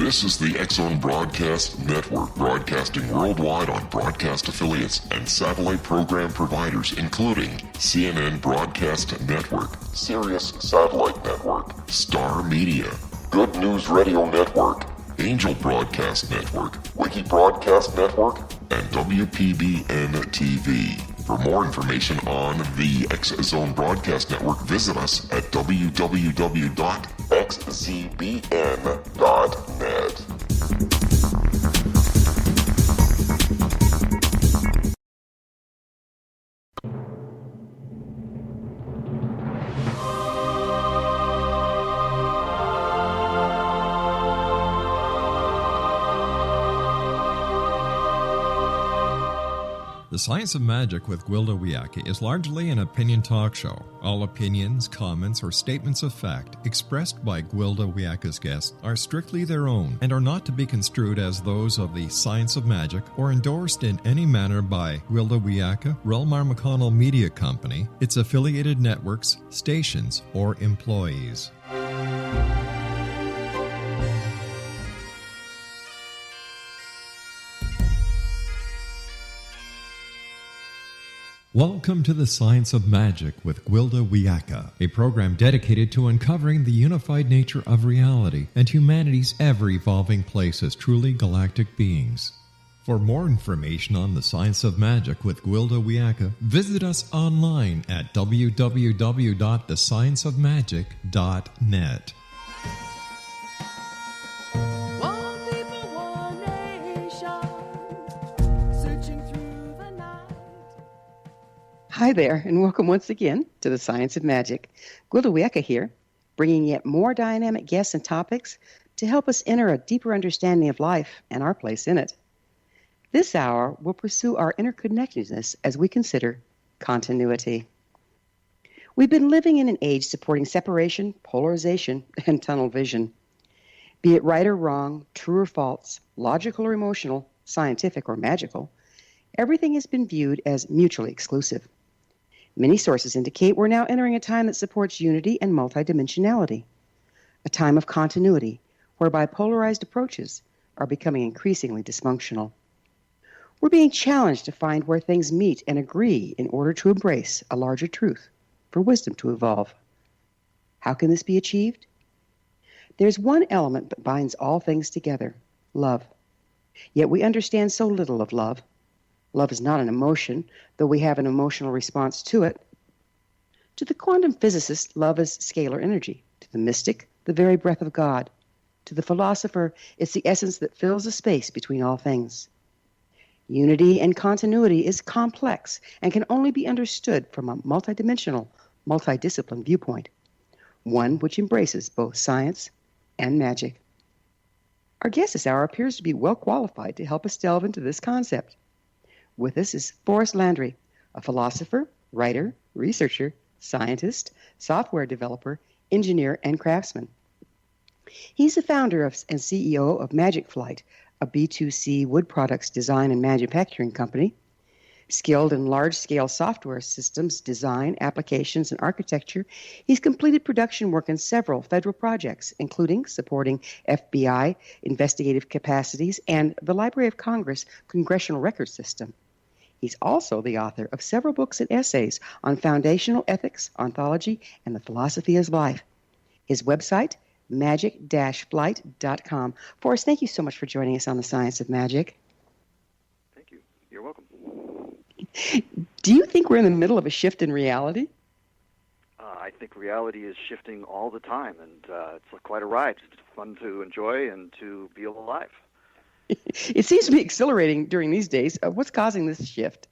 This is the X-Zone Broadcast Network, broadcasting worldwide on broadcast affiliates and satellite program providers, including CNN Broadcast Network, Sirius Satellite Network, Star Media, Good News Radio Network, Angel Broadcast Network, Wiki Broadcast Network, and WPBN TV. For more information on the X-Zone Broadcast Network, visit us at www.xzbn.net. The Science of Magic with Gwilda Wiyaka is largely an opinion talk show. All opinions, comments, or statements of fact expressed by Gwilda Wiyaka's guests are strictly their own and are not to be construed as those of the Science of Magic or endorsed in any manner by Gwilda Wiyaka, Relmar McConnell Media Company, its affiliated networks, stations, or employees. Welcome to the Science of Magic with Gwilda Wiyaka, a program dedicated to uncovering the unified nature of reality and humanity's ever-evolving place as truly galactic beings. For more information on the Science of Magic with Gwilda Wiyaka, visit us online at www.thescienceofmagic.net. Hi there, and welcome once again to the Science of Magic. Gwilda Wiyaka here, bringing yet more dynamic guests and topics to help us enter a deeper understanding of life and our place in it. This hour will pursue our interconnectedness as we consider continuity. We've been living in an age supporting separation, polarization, and tunnel vision. Be it right or wrong, true or false, logical or emotional, scientific or magical, everything has been viewed as mutually exclusive. Many sources indicate we're now entering a time that supports unity and multidimensionality, a time of continuity whereby polarized approaches are becoming increasingly dysfunctional. We're being challenged to find where things meet and agree in order to embrace a larger truth, for wisdom to evolve. How can this be achieved? There's one element that binds all things together, love. Yet we understand so little of love. Love is not an emotion, though we have an emotional response to it. To the quantum physicist, love is scalar energy. To the mystic, the very breath of God. To the philosopher, it's the essence that fills the space between all things. Unity and continuity is complex and can only be understood from a multidimensional, multidisciplined viewpoint, one which embraces both science and magic. Our guest this hour appears to be well qualified to help us delve into this concept. With us is Forrest Landry, a philosopher, writer, researcher, scientist, software developer, engineer, and craftsman. He's the founder and CEO of Magic Flight, a B2C wood products design and manufacturing company. Skilled in large-scale software systems, design, applications, and architecture, he's completed production work in several federal projects, including supporting FBI investigative capacities and the Library of Congress Congressional Record System. He's also the author of several books and essays on foundational ethics, ontology, and the philosophy of life. His website, magic-flight.com. Forrest, thank you so much for joining us on the Science of Magic. Thank you. You're welcome. Do you think we're in the middle of a shift in reality? I think reality is shifting all the time, and it's quite a ride. It's fun to enjoy and to be alive. It seems to be accelerating during these days. What's causing this shift?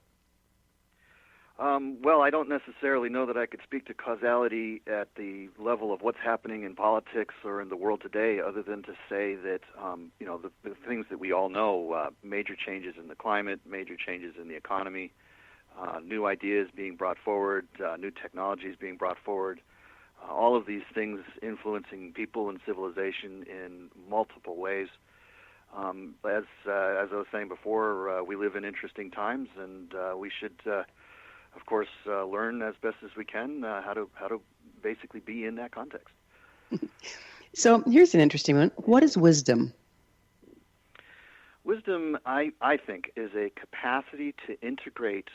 Well, I don't necessarily know that I could speak to causality at the level of what's happening in politics or in the world today, other than to say that, the things that we all know, major changes in the climate, major changes in the economy, new ideas being brought forward, new technologies being brought forward, all of these things influencing people and civilization in multiple ways. As I was saying before, we live in interesting times, and we should, of course, learn as best as we can how to basically be in that context. So here's an interesting one. What is wisdom? Wisdom, I think, is a capacity to integrate,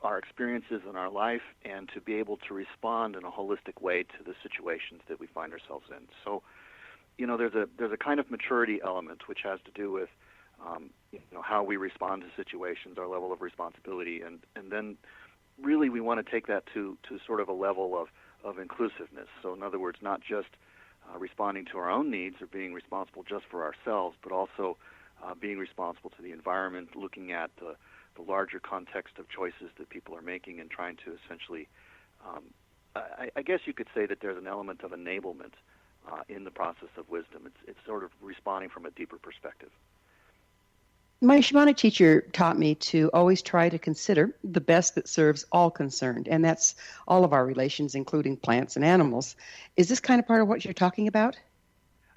our experiences in our life and to be able to respond in a holistic way to the situations that we find ourselves in. So, there's a kind of maturity element which has to do with, how we respond to situations, our level of responsibility, and then really we want to take that to sort of a level of inclusiveness. So, in other words, not just responding to our own needs or being responsible just for ourselves, but also being responsible to the environment, looking at the larger context of choices that people are making and trying to essentially, I guess you could say that there's an element of enablement in the process of wisdom. It's sort of responding from a deeper perspective. My shamanic teacher taught me to always try to consider the best that serves all concerned, and that's all of our relations, including plants and animals. Is this kind of part of what you're talking about?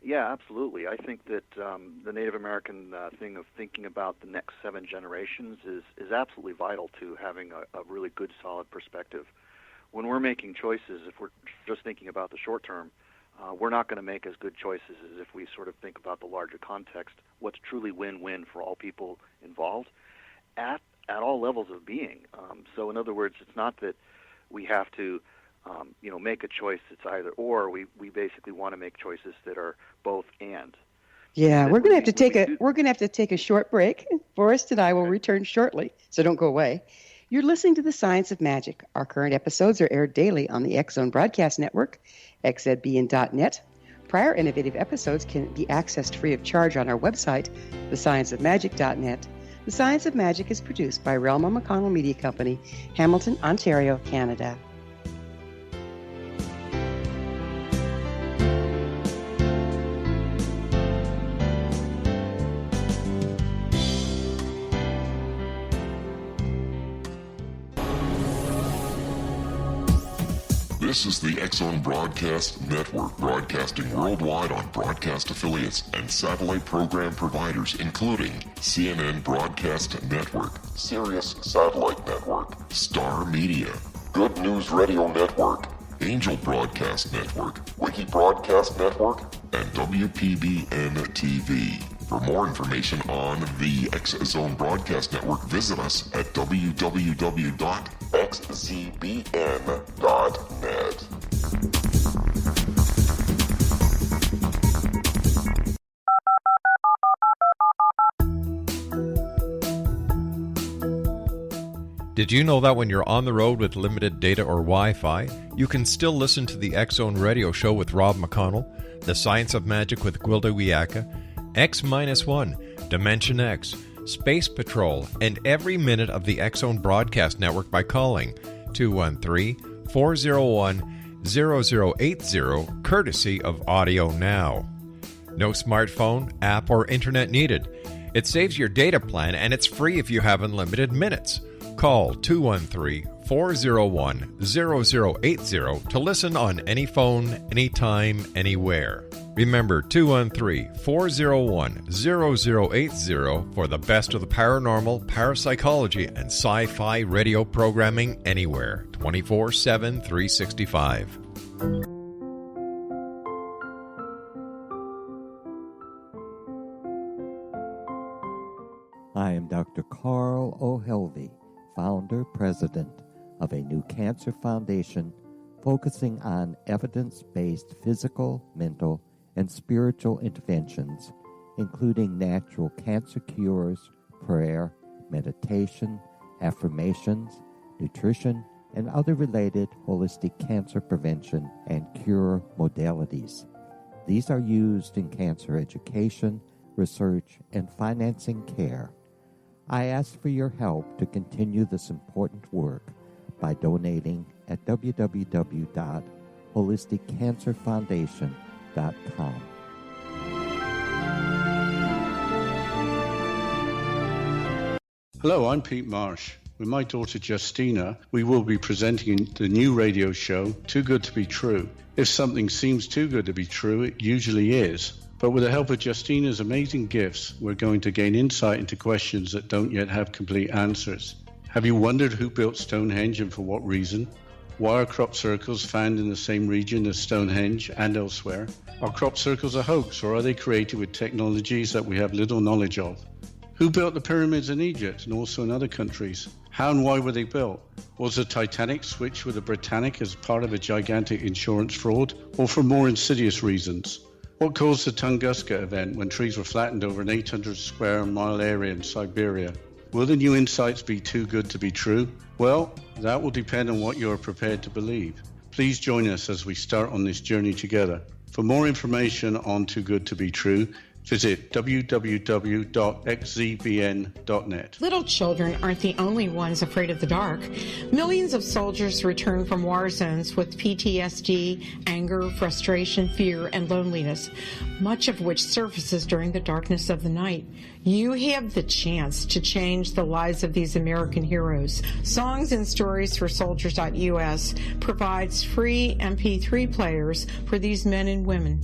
Yeah, absolutely. I think that the Native American thing of thinking about the next 7 generations is absolutely vital to having a really good, solid perspective. When we're making choices, if we're just thinking about the short term, we're not going to make as good choices as if we sort of think about the larger context, what's truly win-win for all people involved at all levels of being. So in other words, it's not that we have to make a choice that's either or. We basically want to make choices that are both and. Yeah, we're going to have to take a short break. Forrest and I will return shortly, so don't go away. You're listening to The Science of Magic. Our current episodes are aired daily on the X-Zone Broadcast Network, xzbn.net. Prior innovative episodes can be accessed free of charge on our website, thescienceofmagic.net. The Science of Magic is produced by Relma McConnell Media Company, Hamilton, Ontario, Canada. This is the X-Zone Broadcast Network, broadcasting worldwide on broadcast affiliates and satellite program providers, including CNN Broadcast Network, Sirius Satellite Network, Star Media, Good News Radio Network, Angel Broadcast Network, Wiki Broadcast Network, and WPBN TV. For more information on the X-Zone Broadcast Network, visit us at www.xzbn.net. Did you know that when you're on the road with limited data or Wi-Fi, you can still listen to the X-Zone Radio Show with Rob McConnell, The Science of Magic with Gwilda Wiyaka, X-1, Dimension X, Space Patrol, and every minute of the X-Zone Broadcast Network by calling 213-401-0080, courtesy of Audio Now. No smartphone, app, or internet needed. It saves your data plan, and it's free if you have unlimited minutes. Call 213-401-0080 to listen on any phone, anytime, anywhere. Remember, 213-401-0080 for the best of the paranormal, parapsychology, and sci-fi radio programming anywhere, 24/7, 365. I am Dr. Carl O'Helvey, founder, president of a new cancer foundation focusing on evidence-based physical, mental, and spiritual interventions, including natural cancer cures, prayer, meditation, affirmations, nutrition, and other related holistic cancer prevention and cure modalities. These are used in cancer education, research, and financing care. I ask for your help to continue this important work by donating at www.holisticcancerfoundation.com. Hello, I'm Pete Marsh. With my daughter Justina, we will be presenting the new radio show, Too Good to Be True. If something seems too good to be true, it usually is. But with the help of Justina's amazing gifts, we're going to gain insight into questions that don't yet have complete answers. Have you wondered who built Stonehenge and for what reason? Why are crop circles found in the same region as Stonehenge and elsewhere? Are crop circles a hoax, or are they created with technologies that we have little knowledge of? Who built the pyramids in Egypt and also in other countries? How and why were they built? Was the Titanic switched with the Britannic as part of a gigantic insurance fraud, or for more insidious reasons? What caused the Tunguska event when trees were flattened over an 800 square mile area in Siberia? Will the new insights be too good to be true? Well, that will depend on what you are prepared to believe. Please join us as we start on this journey together. For more information on Too Good to Be True, visit www.xzbn.net. Little children aren't the only ones afraid of the dark. Millions of soldiers return from war zones with PTSD, anger, frustration, fear, and loneliness, much of which surfaces during the darkness of the night. You have the chance to change the lives of these American heroes. Songs and Stories for Soldiers.us provides free MP3 players for these men and women.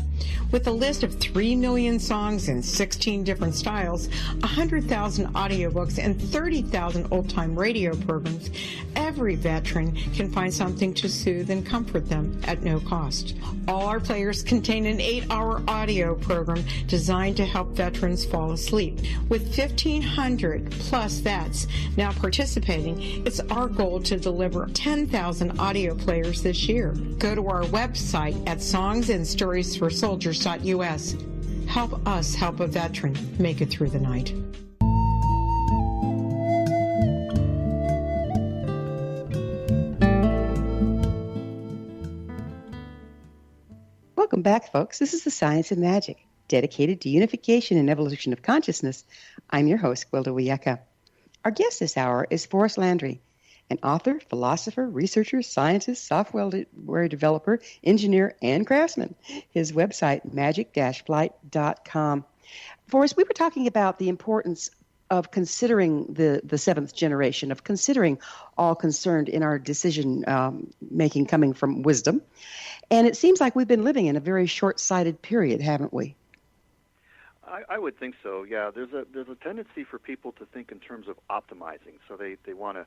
With a list of 3 million songs in 16 different styles, 100,000 audiobooks, and 30,000 old-time radio programs, every veteran can find something to soothe and comfort them at no cost. All our players contain an 8-hour audio program designed to help veterans fall asleep. With 1,500 plus vets now participating, it's our goal to deliver 10,000 audio players this year. Go to our website at songsandstoriesforsoldiers.us. Help us help a veteran make it through the night. Welcome back, folks. This is The Science of Magic, dedicated to unification and evolution of consciousness. I'm your host, Gwilda Wiyaka. Our guest this hour is Forrest Landry, an author, philosopher, researcher, scientist, software developer, engineer, and craftsman. His website, magic-flight.com. Forrest, we were talking about the importance of considering the seventh generation, of considering all concerned in our decision making coming from wisdom. And it seems like we've been living in a very short-sighted period, haven't we? I would think so. Yeah, there's a tendency for people to think in terms of optimizing. So they want to,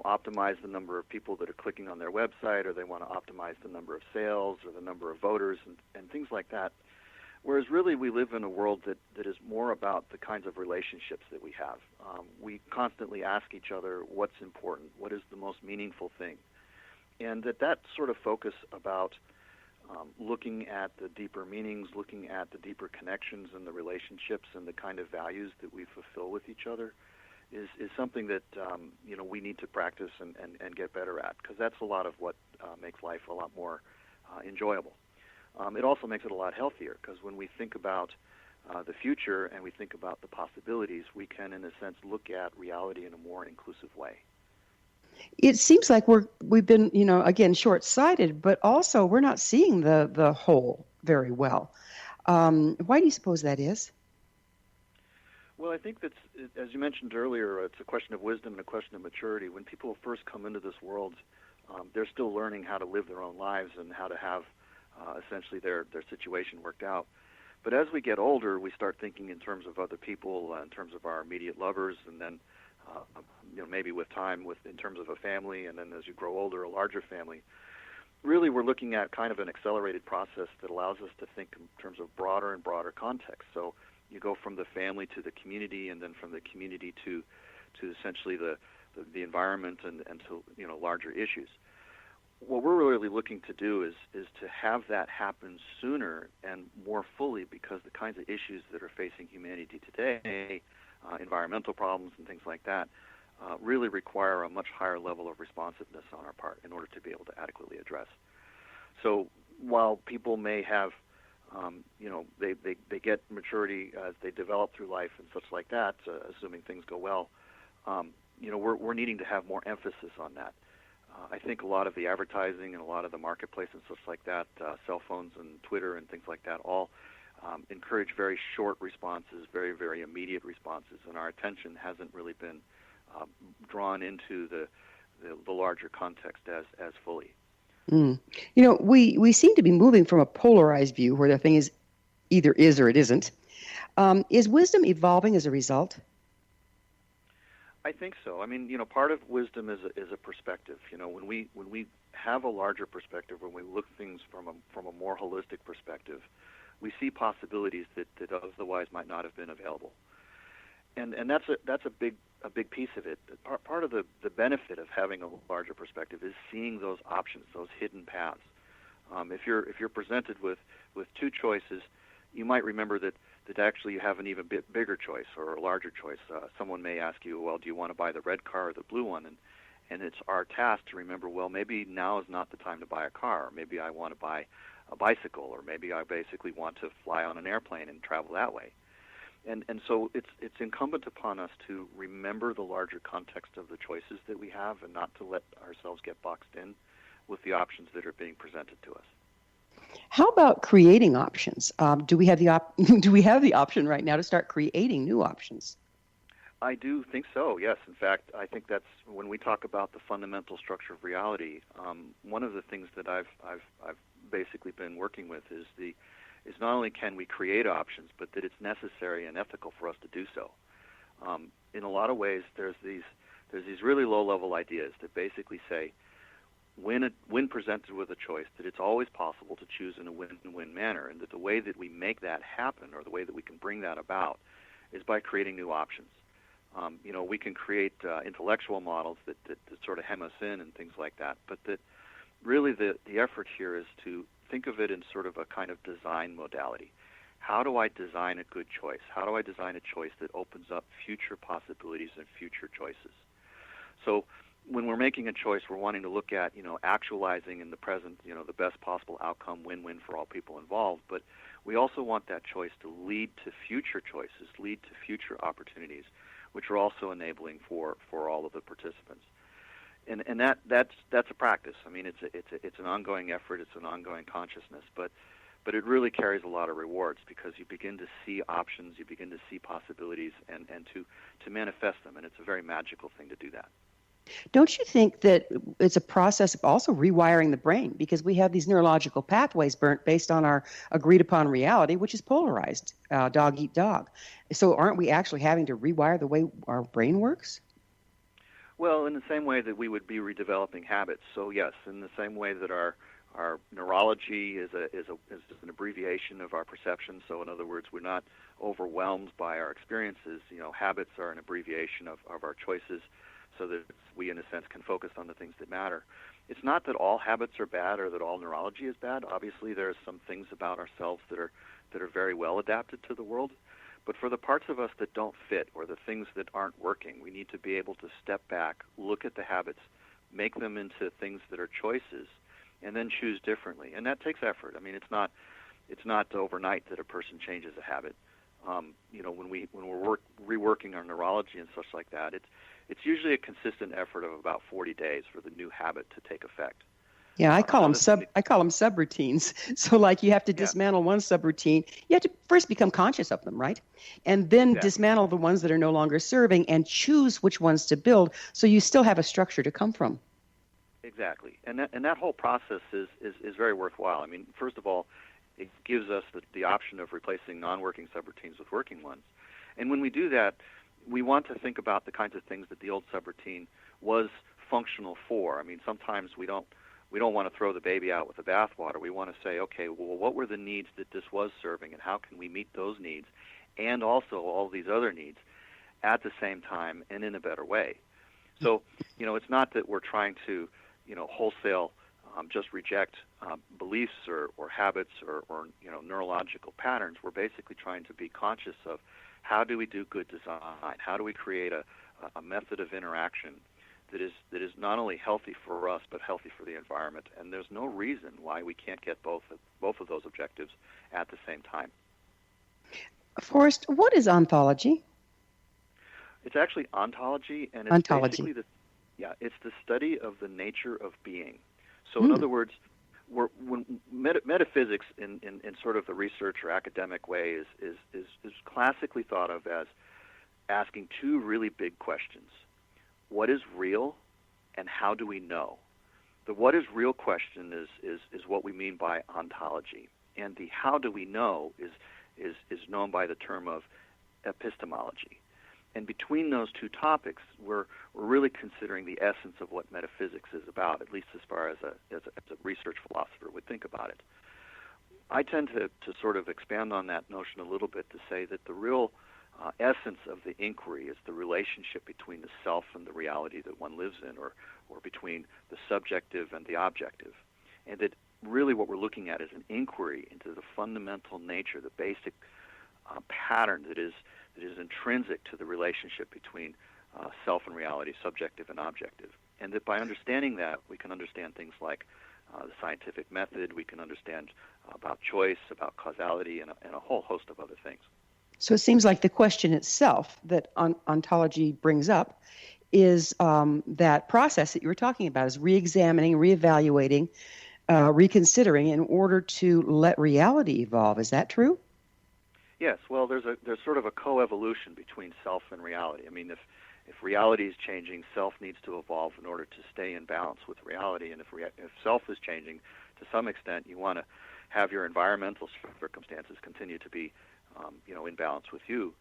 optimize the number of people that are clicking on their website, or they want to optimize the number of sales or the number of voters and things like that. Whereas really we live in a world that is more about the kinds of relationships that we have. We constantly ask each other what's important, what is the most meaningful thing. And that sort of focus about looking at the deeper meanings, looking at the deeper connections and the relationships and the kind of values that we fulfill with each other is something that we need to practice and get better at, because that's a lot of what makes life a lot more enjoyable. It also makes it a lot healthier, because when we think about the future and we think about the possibilities, we can, in a sense, look at reality in a more inclusive way. It seems like we've been, again, short-sighted, but also we're not seeing the whole very well. Why do you suppose that is? Well, I think that's, as you mentioned earlier, it's a question of wisdom and a question of maturity. When people first come into this world, they're still learning how to live their own lives and how to have essentially their situation worked out. But as we get older, we start thinking in terms of other people, in terms of our immediate lovers, and then maybe with time, in terms of a family, and then as you grow older, a larger family. Really, we're looking at kind of an accelerated process that allows us to think in terms of broader and broader context. So you go from the family to the community, and then from the community to essentially the environment and to larger issues. What we're really looking to do is to have that happen sooner and more fully, because the kinds of issues that are facing humanity today, environmental problems and things like that, really require a much higher level of responsiveness on our part in order to be able to adequately address. So while people may have, they get maturity as they develop through life and such like that, assuming things go well, we're needing to have more emphasis on that. I think a lot of the advertising and a lot of the marketplace and such like that, cell phones and Twitter and things like that, all encourage very short responses, very, very immediate responses, and our attention hasn't really been drawn into the larger context as fully. We seem to be moving from a polarized view where the thing is either is or it isn't. Is wisdom evolving as a result? I think so. I mean, part of wisdom is a perspective. When we have a larger perspective, when we look things from a more holistic perspective, we see possibilities that otherwise might not have been available. And that's a big piece of it. Part of the benefit of having a larger perspective is seeing those options, those hidden paths. If you're presented with two choices, you might remember that actually you have an even bit bigger choice or a larger choice. Someone may ask you, well, do you want to buy the red car or the blue one? And it's our task to remember, well, maybe now is not the time to buy a car. Or maybe I want to buy a bicycle, or maybe I basically want to fly on an airplane and travel that way. And so it's incumbent upon us to remember the larger context of the choices that we have and not to let ourselves get boxed in with the options that are being presented to us. How about creating options? Do we have the option right now to start creating new options? I do think so, yes. In fact, I think that's when we talk about the fundamental structure of reality. One of the things that I've basically been working with is not only can we create options, but that it's necessary and ethical for us to do so. In a lot of ways, there's these really low-level ideas that basically say, when presented with a choice, that it's always possible to choose in a win-win manner, and that the way that we make that happen, or the way that we can bring that about, is by creating new options. We can create intellectual models that sort of hem us in and things like that, but that really the effort here is to think of it in sort of a kind of design modality. How do I design a good choice? How do I design a choice that opens up future possibilities and future choices? So when we're making a choice, we're wanting to look at, actualizing in the present, the best possible outcome, win-win for all people involved. But we also want that choice to lead to future choices, lead to future opportunities, which are also enabling for all of the participants. And that's a practice. I mean, it's an ongoing effort, it's an ongoing consciousness, but it really carries a lot of rewards because you begin to see options, you begin to see possibilities, and to manifest them, and it's a very magical thing to do that. Don't you think that it's a process of also rewiring the brain, because we have these neurological pathways burnt based on our agreed-upon reality, which is polarized, dog eat dog. So aren't we actually having to rewire the way our brain works? Well, in the same way that we would be redeveloping habits. So yes, in the same way that our neurology is an abbreviation of our perception. So in other words, we're not overwhelmed by our experiences. Habits are an abbreviation of our choices, so that we, in a sense, can focus on the things that matter. It's not that all habits are bad or that all neurology is bad. Obviously, there are some things about ourselves that are very well adapted to the world. But for the parts of us that don't fit, or the things that aren't working, we need to be able to step back, look at the habits, make them into things that are choices, and then choose differently. And that takes effort. I mean, it's not overnight that a person changes a habit. When we're reworking our neurology and such like that, it's usually a consistent effort of about 40 days for the new habit to take effect. Yeah, I call them subroutines. So like you have to dismantle one subroutine. You have to first become conscious of them, right? And then dismantle the ones that are no longer serving and choose which ones to build, so you still have a structure to come from. Exactly. And that whole process is very worthwhile. I mean, first of all, it gives us the option of replacing non-working subroutines with working ones. And when we do that, we want to think about the kinds of things that the old subroutine was functional for. I mean, sometimes we don't want to throw the baby out with the bathwater. We want to say, okay, well, what were the needs that this was serving, and how can we meet those needs, and also all these other needs at the same time and in a better way? So, it's not that we're trying to, wholesale just reject beliefs or habits or neurological patterns. We're basically trying to be conscious of how do we do good design? How do we create a method of interaction that is not only healthy for us but healthy for the environment? And there's no reason why we can't get both of those objectives at the same time. Forrest, what is ontology? It's actually ontology, and it's basically it's the study of the nature of being. So in other words, when metaphysics in sort of the research or academic way is classically thought of as asking two really big questions. What is real, and how do we know? The what is real question is what we mean by ontology. And the how do we know is known by the term of epistemology. And between those two topics, we're really considering the essence of what metaphysics is about, at least as far as a research philosopher would think about it. I tend to sort of expand on that notion a little bit to say that the real essence of the inquiry is the relationship between the self and the reality that one lives in, or between the subjective and the objective. And that really what we're looking at is an inquiry into the fundamental nature, the basic pattern that is intrinsic to the relationship between self and reality, subjective and objective. And that by understanding that, we can understand things like the scientific method, we can understand about choice, about causality, and a whole host of other things. So it seems like the question itself that ontology brings up is that process that you were talking about, is re-examining, re-evaluating, reconsidering in order to let reality evolve. Is that true? Yes. Well, there's sort of a coevolution between self and reality. I mean, if reality is changing, self needs to evolve in order to stay in balance with reality. And if self is changing, to some extent, you want to have your environmental circumstances continue to be, in balance with you.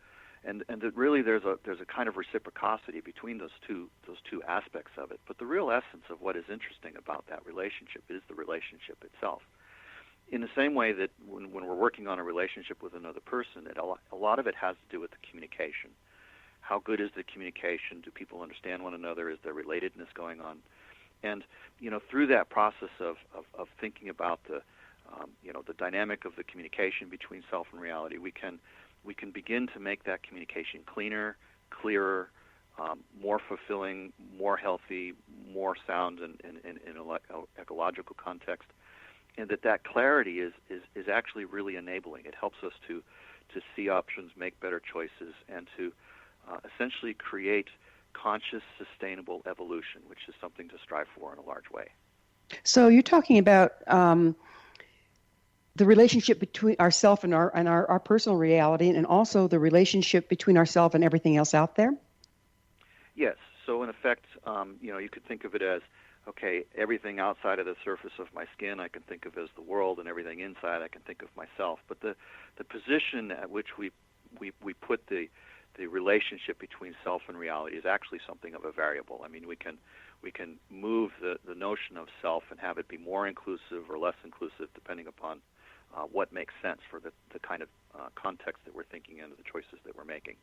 And that really there's a kind of reciprocity between those two aspects of it. But the real essence of what is interesting about that relationship is the relationship itself. In the same way that when we're working on a relationship with another person, a lot of it has to do with the communication. How good is the communication? Do people understand one another? Is there relatedness going on? And through that process of thinking about the dynamic of the communication between self and reality, we can begin to make that communication cleaner, clearer, more fulfilling, more healthy, more sound in an ecological context. And that clarity is actually really enabling. It helps us to see options, make better choices, and to essentially create conscious, sustainable evolution, which is something to strive for in a large way. So you're talking about the relationship between ourself and our personal reality, and also the relationship between ourself and everything else out there? Yes. So in effect, you could think of it as, okay, everything outside of the surface of my skin I can think of as the world, and everything inside I can think of myself. But the position at which we put the relationship between self and reality is actually something of a variable. I mean, we can move the notion of self and have it be more inclusive or less inclusive depending upon what makes sense for the kind of context that we're thinking in, and the choices that we're making.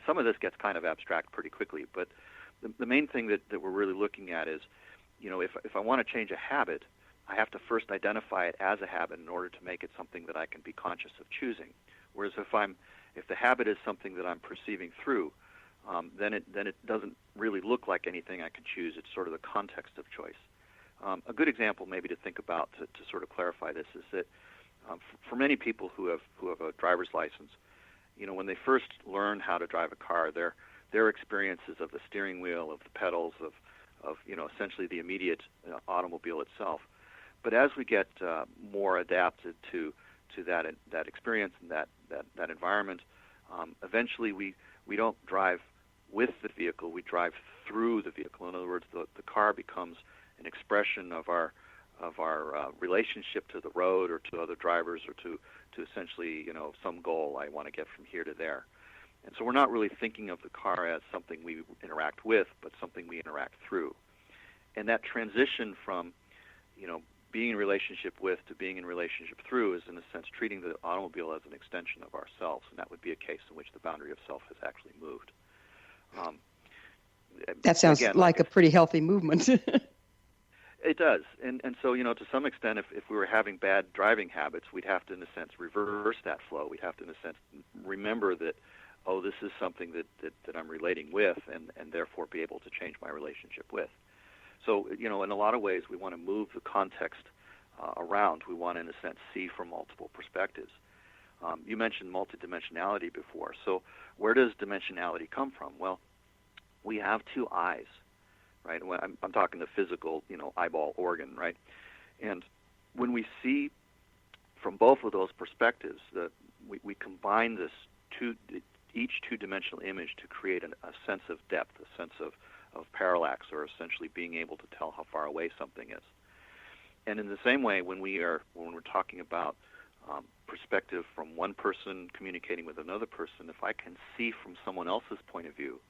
Some of this gets kind of abstract pretty quickly, but the main thing that we're really looking at is, if I want to change a habit, I have to first identify it as a habit in order to make it something that I can be conscious of choosing. Whereas if the habit is something that I'm perceiving through, then it doesn't really look like anything I can choose. It's sort of the context of choice. A good example maybe to think about to sort of clarify this is that for many people who have a driver's license, when they first learn how to drive a car, their experiences of the steering wheel, of the pedals, of essentially the immediate automobile itself. But as we get more adapted to that experience and that environment, eventually we don't drive with the vehicle, we drive through the vehicle. In other words, the car becomes an expression of our relationship to the road or to other drivers or to essentially some goal I want to get from here to there. And so we're not really thinking of the car as something we interact with, but something we interact through. And that transition from, being in relationship with to being in relationship through is, in a sense, treating the automobile as an extension of ourselves, and that would be a case in which the boundary of self has actually moved. That sounds like a pretty healthy movement. It does. And so, to some extent, if we were having bad driving habits, we'd have to, in a sense, reverse that flow. We'd have to, in a sense, remember that, this is something that I'm relating with, and therefore be able to change my relationship with. So, in a lot of ways, we want to move the context around. We want to, in a sense, see from multiple perspectives. You mentioned multidimensionality before. So where does dimensionality come from? Well, we have two eyes, right? When I'm talking the physical, eyeball organ, right? And when we see from both of those perspectives, that we combine each two-dimensional image to create a sense of depth, a sense of parallax, or essentially being able to tell how far away something is. And in the same way, when we're talking about perspective from one person communicating with another person, if I can see from someone else's point of view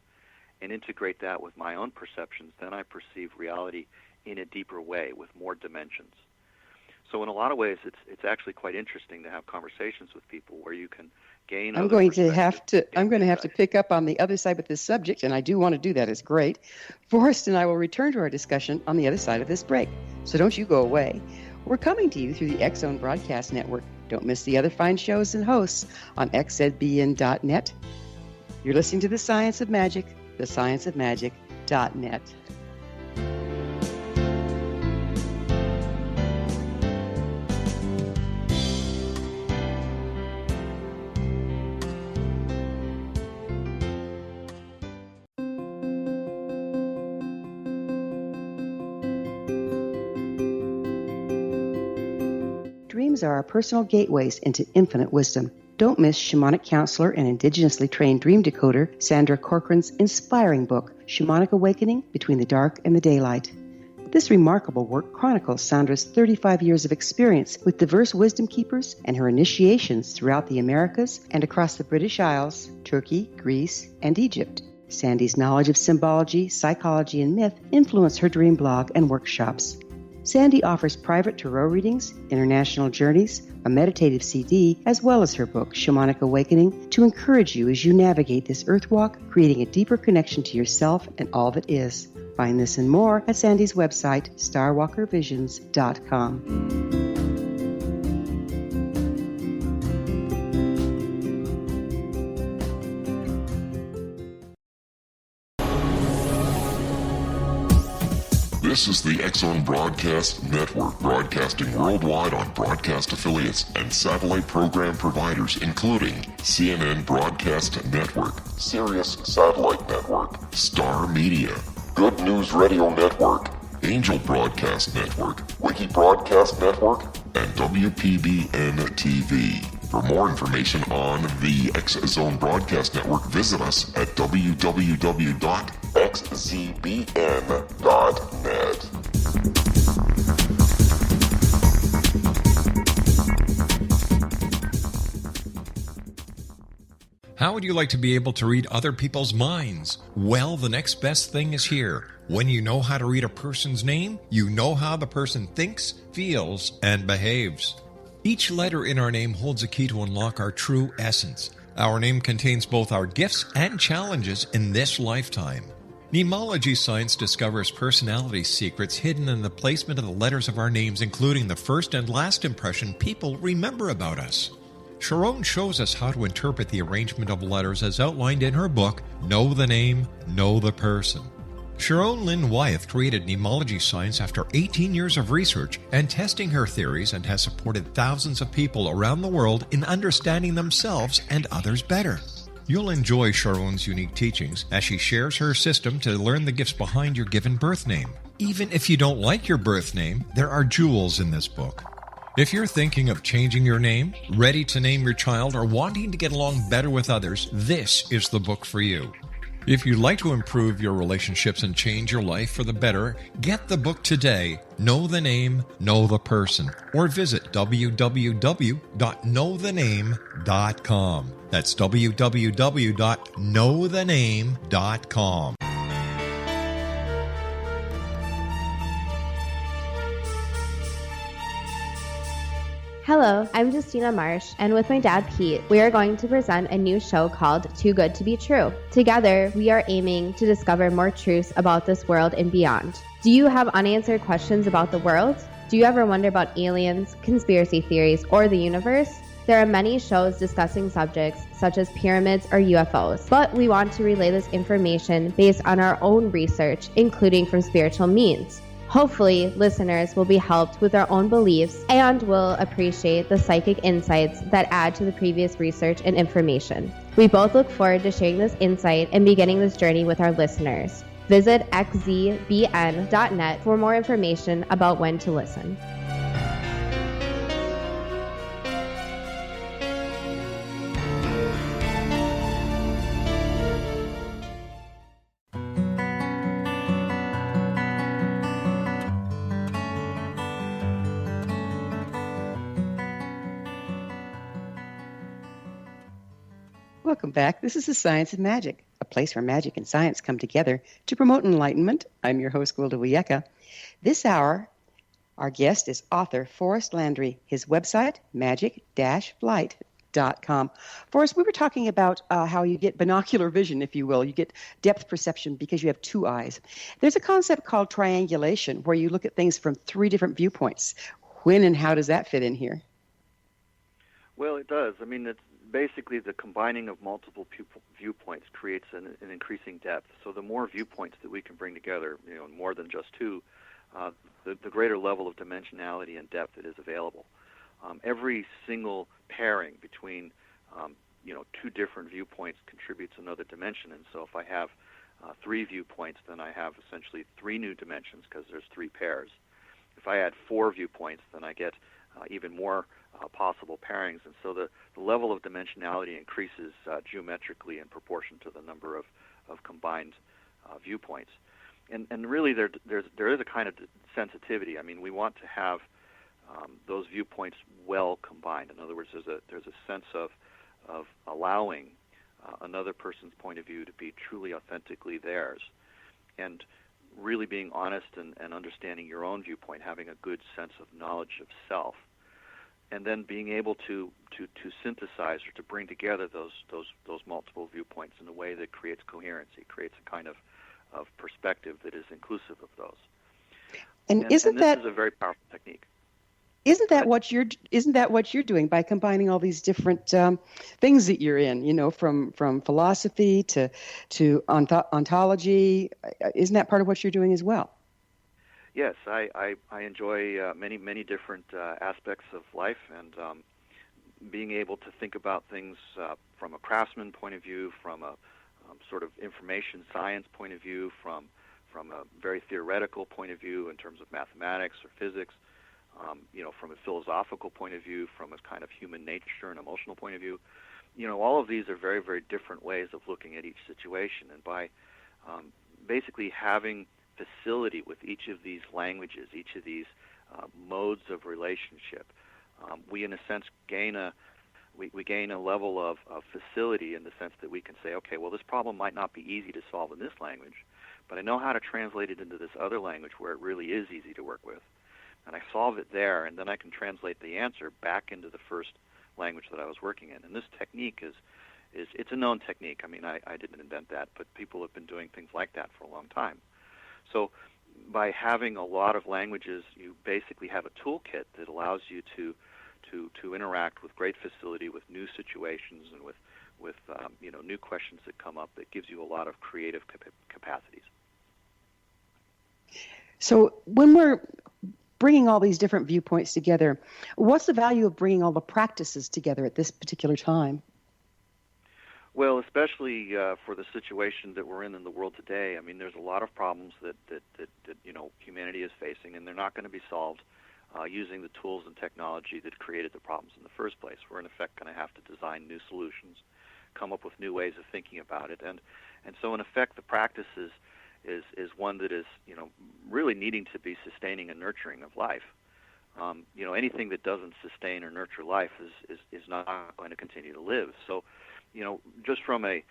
and integrate that with my own perceptions, then I perceive reality in a deeper way with more dimensions. So in a lot of ways, it's actually quite interesting to have conversations with people where you can gain. I'm going to have to pick up on the other side with this subject, and I do want to do that. It's great. Forrest and I will return to our discussion on the other side of this break. So don't you go away. We're coming to you through the X Zone Broadcast Network. Don't miss the other fine shows and hosts on xzbn.net. You're listening to The Science of Magic, thescienceofmagic.net. Dreams are our personal gateways into infinite wisdom. Don't miss shamanic counselor and indigenously trained dream decoder Sandra Corcoran's inspiring book, Shamanic Awakening Between the Dark and the Daylight. This remarkable work chronicles Sandra's 35 years of experience with diverse wisdom keepers and her initiations throughout the Americas and across the British Isles, Turkey, Greece, and Egypt. Sandy's knowledge of symbology, psychology, and myth influence her dream blog and workshops. Sandy offers private tarot readings, international journeys, a meditative CD, as well as her book, Shamanic Awakening, to encourage you as you navigate this earth walk, creating a deeper connection to yourself and all that is. Find this and more at Sandy's website, starwalkervisions.com. This is the X Zone Broadcast Network, broadcasting worldwide on broadcast affiliates and satellite program providers, including CNN Broadcast Network, Sirius Satellite Network, Star Media, Good News Radio Network, Angel Broadcast Network, Wiki Broadcast Network, and WPBN TV. For more information on the X Zone Broadcast Network, visit us at www.xzbn.net. How would you like to be able to read other people's minds? Well, the next best thing is here. When you know how to read a person's name, you know how the person thinks, feels, and behaves. Each letter in our name holds a key to unlock our true essence. Our name contains both our gifts and challenges in this lifetime. Mnemology science discovers personality secrets hidden in the placement of the letters of our names, including the first and last impression people remember about us. Sharon shows us how to interpret the arrangement of letters as outlined in her book, Know the Name, Know the Person. Sharon Lynn Wyeth created mnemology science after 18 years of research and testing her theories, and has supported thousands of people around the world in understanding themselves and others better. You'll enjoy Sharon's unique teachings as she shares her system to learn the gifts behind your given birth name. Even if you don't like your birth name, there are jewels in this book. If you're thinking of changing your name, ready to name your child, or wanting to get along better with others, this is the book for you. If you'd like to improve your relationships and change your life for the better, get the book today, Know the Name, Know the Person, or visit www.knowthename.com. That's www.knowthename.com. Hello, I'm Justina Marsh, and with my dad Pete, we are going to present a new show called Too Good to Be True. Together, we are aiming to discover more truths about this world and beyond. Do you have unanswered questions about the world? Do you ever wonder about aliens, conspiracy theories, or the universe? There are many shows discussing subjects such as pyramids or UFOs, but we want to relay this information based on our own research, including from spiritual means. Hopefully, listeners will be helped with their own beliefs and will appreciate the psychic insights that add to the previous research and information. We both look forward to sharing this insight and beginning this journey with our listeners. Visit xzbn.net for more information about when to listen. Welcome back. This is The Science of Magic, a place where magic and science come together to promote enlightenment. I'm your host, Gwilda Wiyaka. This hour, our guest is author Forrest Landry. His website, magic-flight.com. Forrest, we were talking about how you get binocular vision, if you will. You get depth perception because you have two eyes. There's a concept called triangulation where you look at things from three different viewpoints. When and how does that fit in here? Well, it does. I mean, it's basically the combining of multiple viewpoints creates an increasing depth. So the more viewpoints that we can bring together, more than just two, the greater level of dimensionality and depth that is available. Every single pairing between two different viewpoints contributes another dimension. And so if I have three viewpoints, then I have essentially three new dimensions because there's three pairs. If I add four viewpoints, then I get even more possible pairings. And so the level of dimensionality increases geometrically in proportion to the number of combined viewpoints. And really there is a kind of sensitivity. I mean, we want to have those viewpoints well combined. In other words, there's a sense of allowing another person's point of view to be truly authentically theirs, and really being honest and understanding your own viewpoint, having a good sense of knowledge of self, and then being able to synthesize or to bring together those multiple viewpoints in a way that creates coherency, creates a kind of perspective that is inclusive of those. And this is a very powerful technique. Isn't that what you're doing by combining all these different things that you're in? From philosophy to ontology. Isn't that part of what you're doing as well? Yes, I enjoy many different aspects of life, and being able to think about things from a craftsman point of view, from a sort of information science point of view, from a very theoretical point of view in terms of mathematics or physics. From a philosophical point of view, from a kind of human nature and emotional point of view. All of these are very, very different ways of looking at each situation. And by basically having facility with each of these languages, each of these modes of relationship, we in a sense gain a level of facility in the sense that we can say, okay, well, this problem might not be easy to solve in this language, but I know how to translate it into this other language where it really is easy to work with. And I solve it there, and then I can translate the answer back into the first language that I was working in. And this technique it's a known technique. I mean, I didn't invent that, but people have been doing things like that for a long time. So by having a lot of languages, you basically have a toolkit that allows you to interact with great facility with new situations and with new questions that come up that gives you a lot of creative capacities. So when we're bringing all these different viewpoints together, what's the value of bringing all the practices together at this particular time? Well, especially for the situation that we're in the world today. I mean, there's a lot of problems that humanity is facing, and they're not going to be solved using the tools and technology that created the problems in the first place. We're in effect going to have to design new solutions, come up with new ways of thinking about it, and so in effect the practice is one that is really needing to be sustaining and nurturing of life. Anything that doesn't sustain or nurture life is not going to continue to live. So, just from a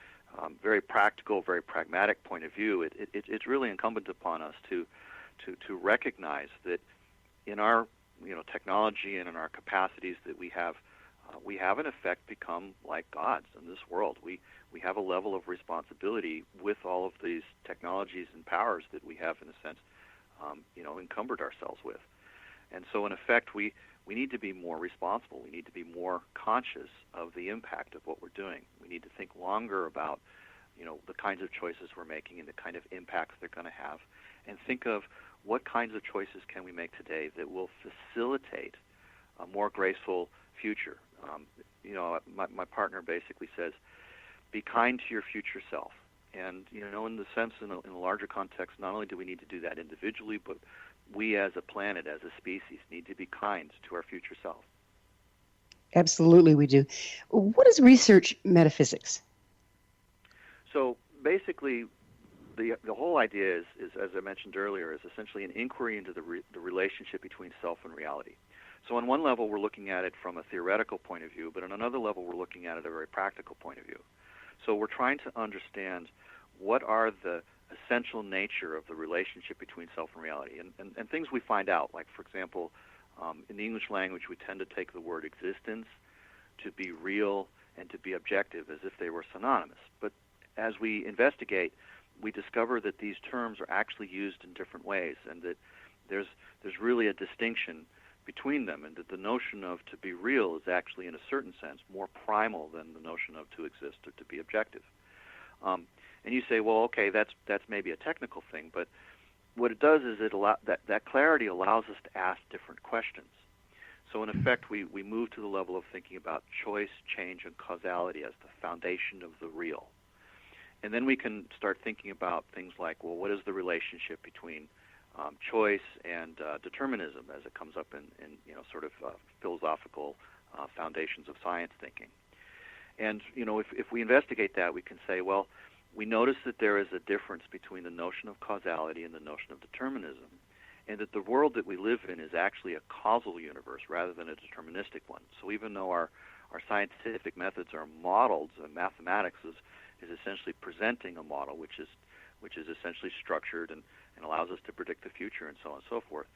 very practical, very pragmatic point of view, it's really incumbent upon us to recognize that in our technology and in our capacities that we have in effect become like gods in this world. We have a level of responsibility with all of these technologies and powers that we have, in a sense, encumbered ourselves with. And so, in effect, we need to be more responsible. We need to be more conscious of the impact of what we're doing. We need to think longer about, the kinds of choices we're making and the kind of impacts they're going to have, and think of what kinds of choices can we make today that will facilitate a more graceful future. My partner basically says, be kind to your future self. And, in the sense, in a larger context, not only do we need to do that individually, but we as a planet, as a species, need to be kind to our future self. Absolutely, we do. What is research metaphysics? So basically, the whole idea is, as I mentioned earlier, is essentially an inquiry into the relationship between self and reality. So on one level, we're looking at it from a theoretical point of view, but on another level, we're looking at it at a very practical point of view. So we're trying to understand what are the essential nature of the relationship between self and reality, and things we find out, like, for example, in the English language, we tend to take the word existence to be real and to be objective as if they were synonymous. But as we investigate, we discover that these terms are actually used in different ways, and that there's really a distinction between them, and that the notion of to be real is actually, in a certain sense, more primal than the notion of to exist or to be objective. And you say, well, okay, that's maybe a technical thing, but what it does is that clarity allows us to ask different questions. So in effect, we move to the level of thinking about choice, change, and causality as the foundation of the real. And then we can start thinking about things like, well, what is the relationship between choice and determinism as it comes up in sort of philosophical foundations of science thinking. And, if we investigate that, we can say, well, we notice that there is a difference between the notion of causality and the notion of determinism, and that the world that we live in is actually a causal universe rather than a deterministic one. So even though our scientific methods are models, and mathematics is essentially presenting a model which is essentially structured and allows us to predict the future and so on and so forth,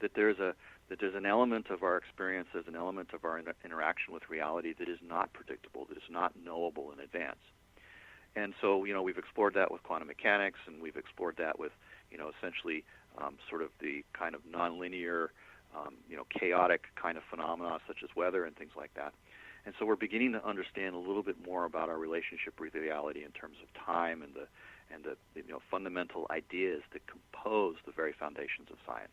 that there's an element of our experience, there's an element of our interaction with reality that is not predictable, that is not knowable in advance. And so, we've explored that with quantum mechanics, and we've explored that with, essentially sort of the kind of nonlinear, chaotic kind of phenomena such as weather and things like that. And so we're beginning to understand a little bit more about our relationship with reality in terms of time and the fundamental ideas that compose the very foundations of science.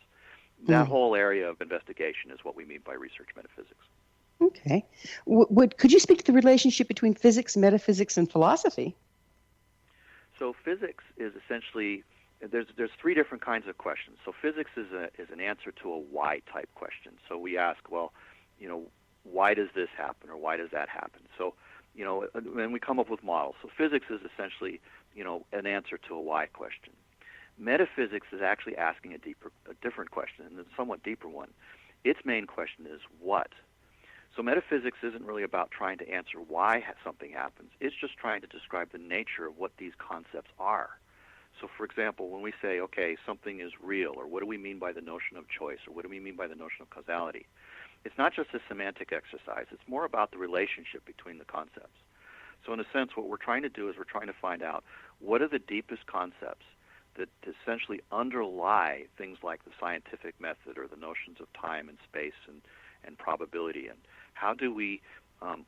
That whole area of investigation is what we mean by research metaphysics. Okay. Could you speak to the relationship between physics, metaphysics, and philosophy? So physics is essentially, there's three different kinds of questions. So physics is an answer to a why type question. So we ask, well, why does this happen or why does that happen? So, and we come up with models. So physics is essentially, an answer to a why question. Metaphysics is actually asking a different question, and a somewhat deeper one. Its main question is what? So metaphysics isn't really about trying to answer why something happens. It's just trying to describe the nature of what these concepts are. So, for example, when we say, okay, something is real, or what do we mean by the notion of choice, or what do we mean by the notion of causality, it's not just a semantic exercise. It's more about the relationship between the concepts. So in a sense, what we're trying to do is we're trying to find out what are the deepest concepts that essentially underlie things like the scientific method or the notions of time and space and probability, and how do we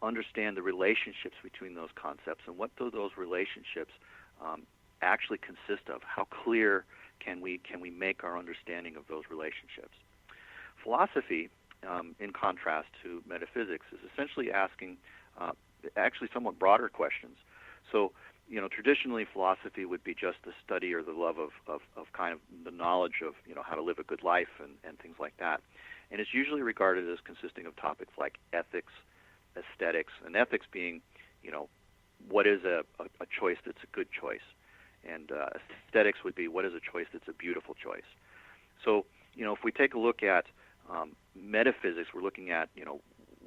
understand the relationships between those concepts, and what do those relationships actually consist of? How clear can we make our understanding of those relationships? Philosophy, in contrast to metaphysics, is essentially asking actually somewhat broader questions. So, traditionally philosophy would be just the study or the love of kind of the knowledge of, how to live a good life and things like that. And it's usually regarded as consisting of topics like ethics, aesthetics, and ethics being, what is a choice that's a good choice? And aesthetics would be, what is a choice that's a beautiful choice? So, if we take a look at metaphysics, we're looking at,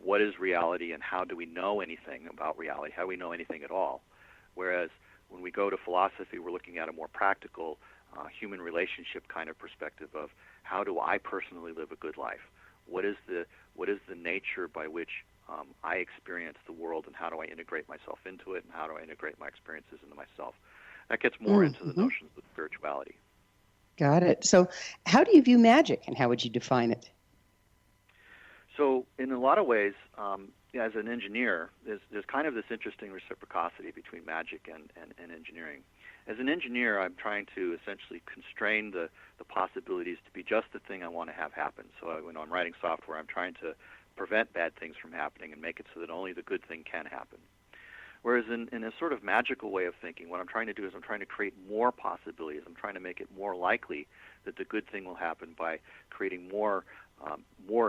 what is reality and how do we know anything about reality? How do we know anything at all? Whereas when we go to philosophy, we're looking at a more practical human relationship kind of perspective of how do I personally live a good life? What is the nature by which I experience the world, and how do I integrate myself into it, and how do I integrate my experiences into myself? That gets more into the notions of spirituality. Got it. So how do you view magic, and how would you define it? So in a lot of ways, as an engineer, there's kind of this interesting reciprocity between magic and engineering. As an engineer, I'm trying to essentially constrain the possibilities to be just the thing I want to have happen. So when I'm writing software, I'm trying to prevent bad things from happening and make it so that only the good thing can happen. Whereas in a sort of magical way of thinking, what I'm trying to do is I'm trying to create more possibilities. I'm trying to make it more likely that the good thing will happen by creating more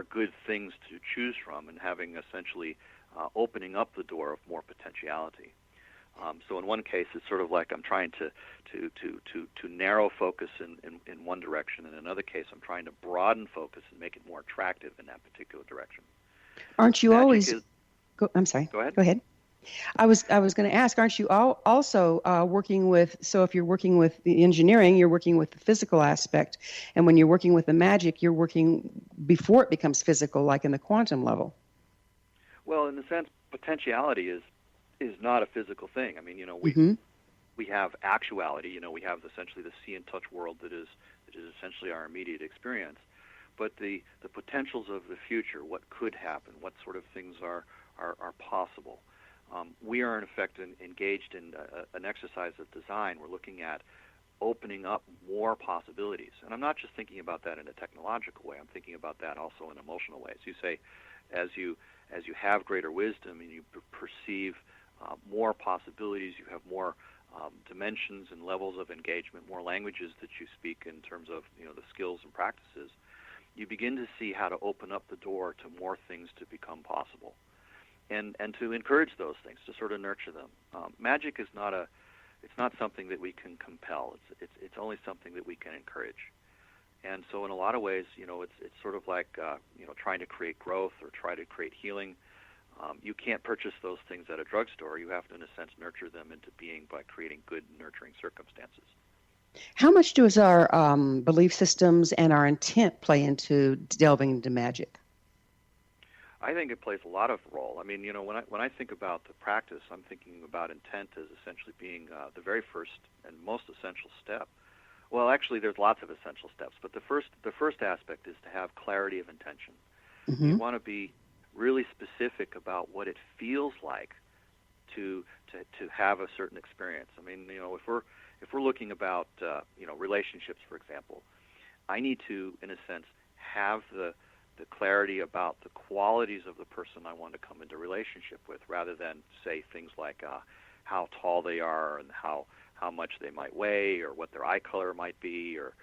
good things to choose from, and having essentially opening up the door of more potentiality. So in one case, it's sort of like I'm trying to narrow focus in one direction. In another case, I'm trying to broaden focus and make it more attractive in that particular direction. Aren't you Magic always... is, I'm sorry. Go ahead. Go ahead. I was going to ask, aren't you also working with, so if you're working with the engineering, you're working with the physical aspect, and when you're working with the magic, you're working before it becomes physical, like in the quantum level? Well, in a sense, potentiality is not a physical thing. I mean, we have actuality. We have essentially the see and touch world that is essentially our immediate experience. But the potentials of the future, what could happen, what sort of things are possible. We are, in effect, engaged in an exercise of design. We're looking at opening up more possibilities. And I'm not just thinking about that in a technological way. I'm thinking about that also in emotional ways. You say, as you have greater wisdom and you perceive more possibilities, you have more dimensions and levels of engagement, more languages that you speak in terms of the skills and practices, you begin to see how to open up the door to more things to become possible, and to encourage those things, to sort of nurture them. Magic is not something that we can compel. It's only something that we can encourage. And so in a lot of ways, it's sort of like trying to create growth or try to create healing. You can't purchase those things at a drugstore. You have to, in a sense, nurture them into being by creating good, nurturing circumstances. How much does our belief systems and our intent play into delving into magic? I think it plays a lot of role. I mean, when I think about the practice, I'm thinking about intent as essentially being the very first and most essential step. Well, actually, there's lots of essential steps, but the first aspect is to have clarity of intention. Mm-hmm. You want to be really specific about what it feels like to have a certain experience. I mean, if we're looking about relationships, for example, I need to, in a sense, have the clarity about the qualities of the person I want to come into relationship with, rather than say things like how tall they are and how much they might weigh or what their eye color might be, or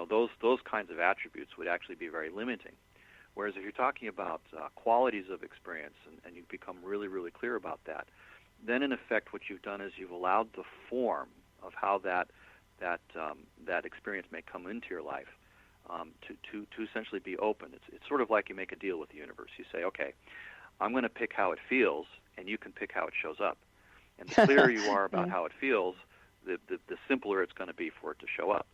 those kinds of attributes would actually be very limiting. Whereas if you're talking about qualities of experience and you become really, really clear about that, then in effect what you've done is you've allowed the form of how that experience may come into your life to essentially be open. It's sort of like you make a deal with the universe. You say, okay, I'm going to pick how it feels, and you can pick how it shows up. And the clearer you are about how it feels, the simpler it's going to be for it to show up.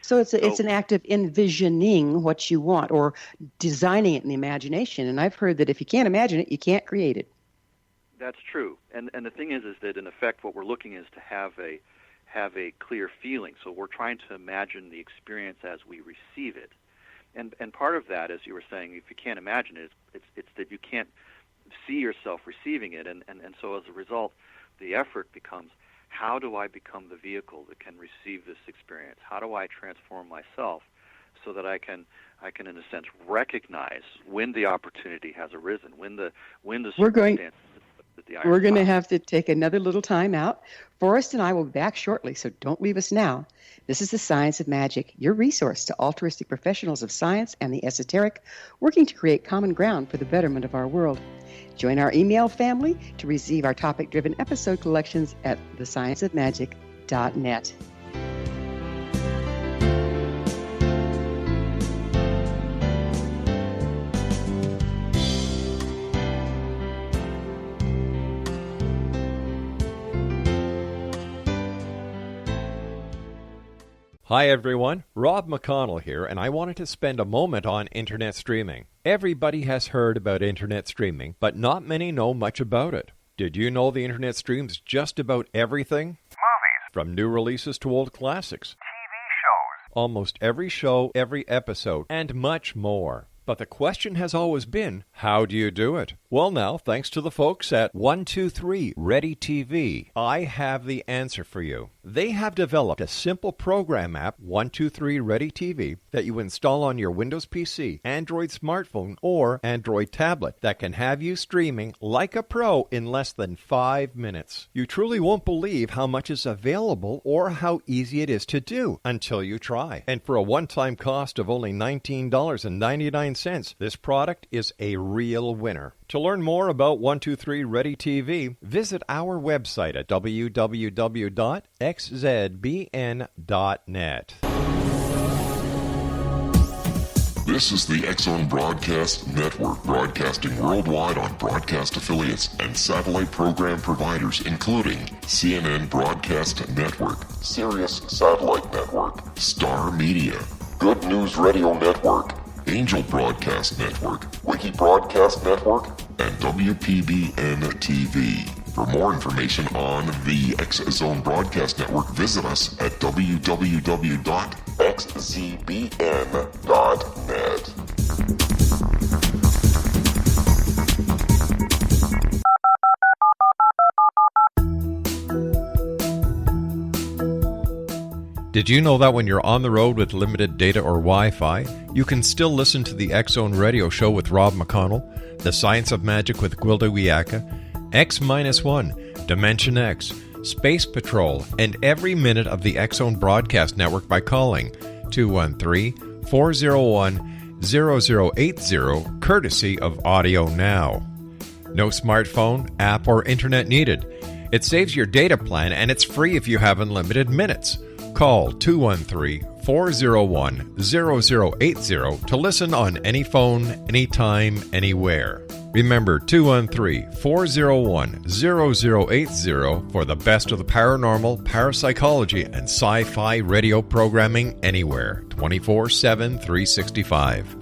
So it's an act of envisioning what you want or designing it in the imagination. And I've heard that if you can't imagine it, you can't create it. That's true. And the thing is that in effect what we're looking is to have a clear feeling. So we're trying to imagine the experience as we receive it. And part of that, as you were saying, if you can't imagine it, it's that you can't see yourself receiving it. And so as a result, the effort becomes, how do I become the vehicle that can receive this experience? How do I transform myself so that I can in a sense recognize when the opportunity has arisen, when the circumstance. We're going to have to take another little time out. Forrest and I will be back shortly, so don't leave us now. This is The Science of Magic, your resource to altruistic professionals of science and the esoteric, working to create common ground for the betterment of our world. Join our email family to receive our topic-driven episode collections at thescienceofmagic.net. Hi everyone, Rob McConnell here, and I wanted to spend a moment on internet streaming. Everybody has heard about internet streaming, but not many know much about it. Did you know the internet streams just about everything? Movies. From new releases to old classics. TV shows. Almost every show, every episode, and much more. But the question has always been, how do you do it? Well now, thanks to the folks at 123 Ready TV, I have the answer for you. They have developed a simple program app, 123 Ready TV, that you install on your Windows PC, Android smartphone, or Android tablet that can have you streaming like a pro in less than 5 minutes. You truly won't believe how much is available or how easy it is to do until you try. And for a one-time cost of only $19.99, this product is a real winner. To learn more about 123 Ready TV, visit our website at www.xzbn.net. This is the X-Zone Broadcast Network, broadcasting worldwide on broadcast affiliates and satellite program providers, including CNN Broadcast Network, Sirius Satellite Network, Star Media, Good News Radio Network, Angel Broadcast Network, Wiki Broadcast Network, and WPBN TV. For more information on the X-Zone Broadcast Network, visit us at www.xzbn.net. Did you know that when you're on the road with limited data or Wi-Fi, you can still listen to the X-Zone Radio Show with Rob McConnell, The Science of Magic with Gwilda Wiyaka, X-1, Dimension X, Space Patrol, and every minute of the X-Zone Broadcast Network by calling 213-401-0080, courtesy of Audio Now. No smartphone, app, or internet needed. It saves your data plan, and it's free if you have unlimited minutes. Call 213-401-0080 to listen on any phone, anytime, anywhere. Remember 213-401-0080 for the best of the paranormal, parapsychology, and sci-fi radio programming anywhere, 24/7, 365.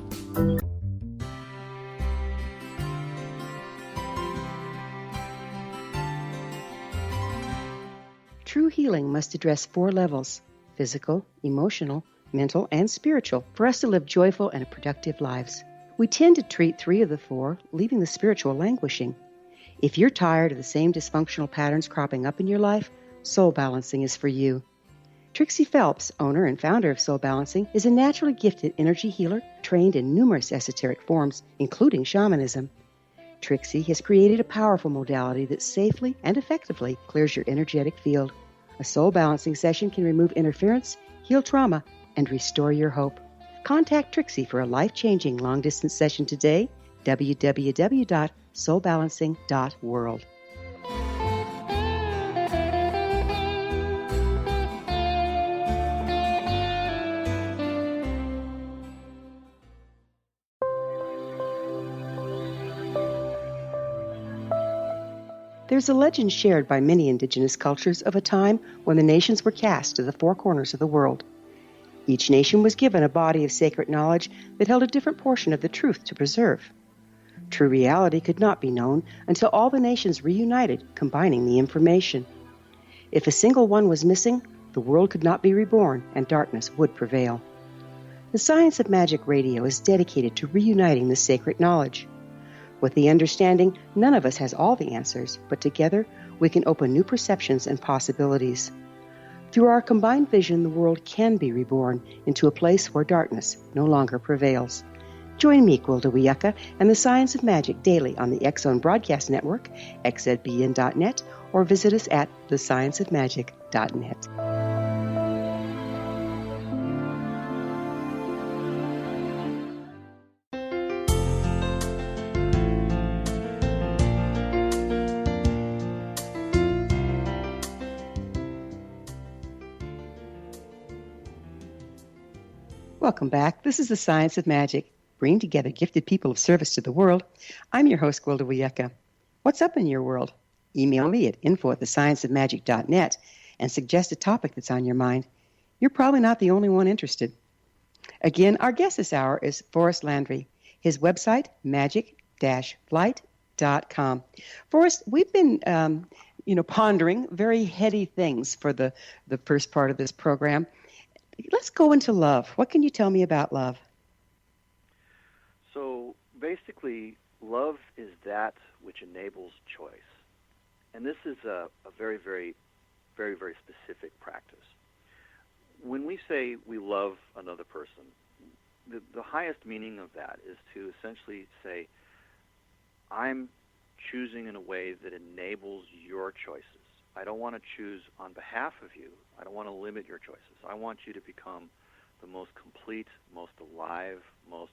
True healing must address 4 levels: physical, emotional, mental, and spiritual, for us to live joyful and productive lives. We tend to treat 3 of the 4, leaving the spiritual languishing. If you're tired of the same dysfunctional patterns cropping up in your life, Soul Balancing is for you. Trixie Phelps, owner and founder of Soul Balancing, is a naturally gifted energy healer trained in numerous esoteric forms, including shamanism. Trixie has created a powerful modality that safely and effectively clears your energetic field. A soul balancing session can remove interference, heal trauma, and restore your hope. Contact Trixie for a life-changing long-distance session today, www.soulbalancing.world. There's a legend shared by many indigenous cultures of a time when the nations were cast to the 4 corners of the world. Each nation was given a body of sacred knowledge that held a different portion of the truth to preserve. True reality could not be known until all the nations reunited, combining the information. If a single one was missing, the world could not be reborn and darkness would prevail. The Science of Magic Radio is dedicated to reuniting the sacred knowledge. With the understanding, none of us has all the answers, but together we can open new perceptions and possibilities. Through our combined vision, the world can be reborn into a place where darkness no longer prevails. Join me, Gwilda Wiyaka, and the Science of Magic daily on the X-Zone Broadcast Network, xzbn.net, or visit us at thescienceofmagic.net. Welcome back. This is the Science of Magic, bringing together gifted people of service to the world. I'm your host, Gwilda Wiyaka. What's up in your world? Email me at info@thescienceofmagic.net and suggest a topic that's on your mind. You're probably not the only one interested. Again, our guest this hour is Forrest Landry. His website, magic-flight.com. Forrest, we've been pondering very heady things for the first part of this program. Let's go into love. What can you tell me about love? So basically, love is that which enables choice. And this is a very, very, very, very specific practice. When we say we love another person, the highest meaning of that is to essentially say, I'm choosing in a way that enables your choices. I don't want to choose on behalf of you. I don't want to limit your choices. I want you to become the most complete, most alive, most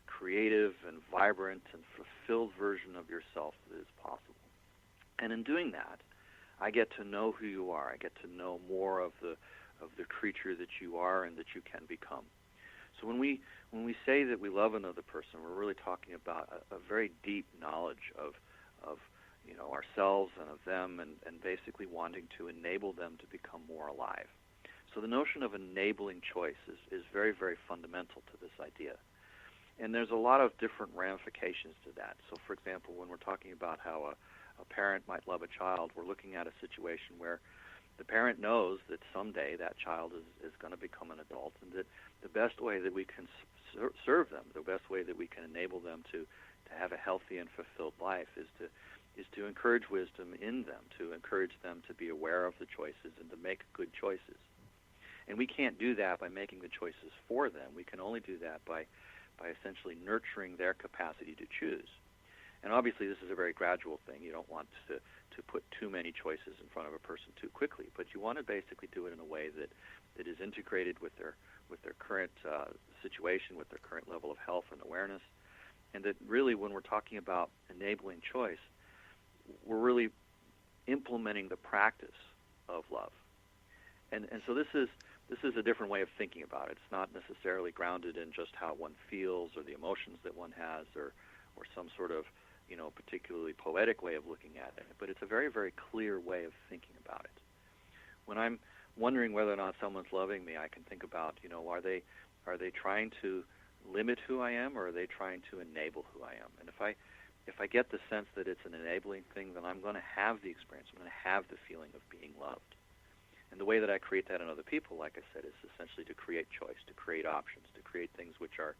creative and vibrant and fulfilled version of yourself that is possible. And in doing that, I get to know who you are. I get to know more of the creature that you are and that you can become. So when we say that we love another person, we're really talking about a very deep knowledge of ourselves and of them, and basically wanting to enable them to become more alive. So the notion of enabling choice is very, very fundamental to this idea. And there's a lot of different ramifications to that. So, for example, when we're talking about how a parent might love a child, we're looking at a situation where the parent knows that someday that child is going to become an adult, and that the best way that we can serve them, the best way that we can enable them to have a healthy and fulfilled life is to encourage wisdom in them, to encourage them to be aware of the choices and to make good choices. And we can't do that by making the choices for them. We can only do that by essentially nurturing their capacity to choose. And obviously this is a very gradual thing. You don't want to put too many choices in front of a person too quickly, but you want to basically do it in a way that is integrated with their current situation, with their current level of health and awareness, and that really when we're talking about enabling choice, we're really implementing the practice of love. And so this is a different way of thinking about it. It's not necessarily grounded in just how one feels or the emotions that one has or some sort of particularly poetic way of looking at it, but it's a very, very clear way of thinking about it. When I'm wondering whether or not someone's loving me, I can think about, are they trying to limit who I am, or are they trying to enable who I am? And if I get the sense that it's an enabling thing, then I'm going to have the experience. I'm going to have the feeling of being loved. And the way that I create that in other people, like I said, is essentially to create choice, to create options, to create things which are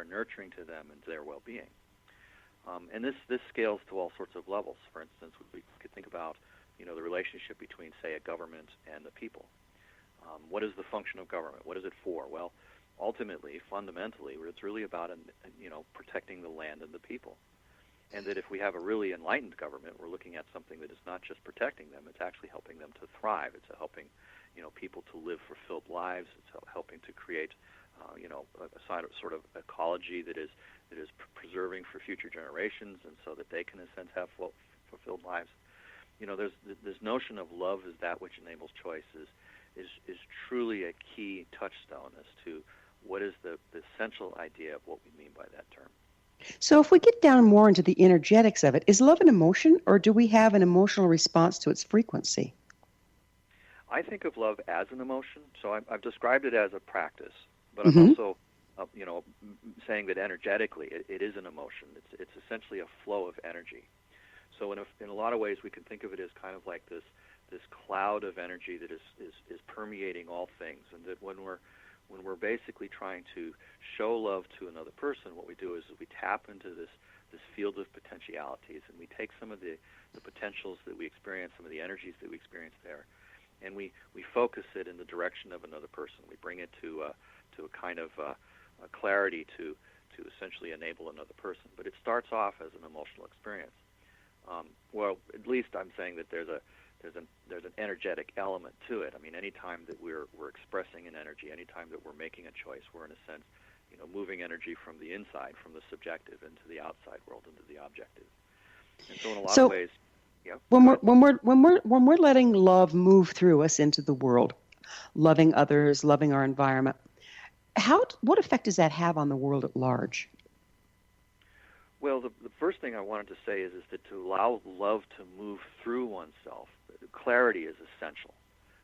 nurturing to them and to their well-being. And this scales to all sorts of levels. For instance, we could think about the relationship between, say, a government and the people. What is the function of government? What is it for? Well, ultimately, fundamentally, it's really about protecting the land and the people. And that if we have a really enlightened government, we're looking at something that is not just protecting them; it's actually helping them to thrive. It's helping people to live fulfilled lives. It's helping to create a sort of ecology that is preserving for future generations, and so that they can, in a sense, have fulfilled lives. There's this notion of love as that which enables choice is truly a key touchstone as to what is the essential idea of what we mean by that term. So if we get down more into the energetics of it, is love an emotion, or do we have an emotional response to its frequency? I think of love as an emotion. So I've described it as a practice, but I'm also saying that energetically it is an emotion. It's essentially a flow of energy. So in a lot of ways we can think of it as kind of like this cloud of energy that is permeating all things, and that when we're basically trying to show love to another person, what we do is we tap into this field of potentialities, and we take some of the potentials that we experience, some of the energies that we experience there, and we focus it in the direction of another person. We bring it to a kind of a clarity to essentially enable another person. But it starts off as an emotional experience. Well, at least I'm saying that there's an energetic element to it. I mean, any time that we're expressing an energy, any time that we're making a choice, we're in a sense, moving energy from the inside, from the subjective, into the outside world, into the objective. And so in a lot of ways, yeah. When we're letting love move through us into the world, loving others, loving our environment, what effect does that have on the world at large? Well, the first thing I wanted to say is that to allow love to move through oneself, clarity is essential,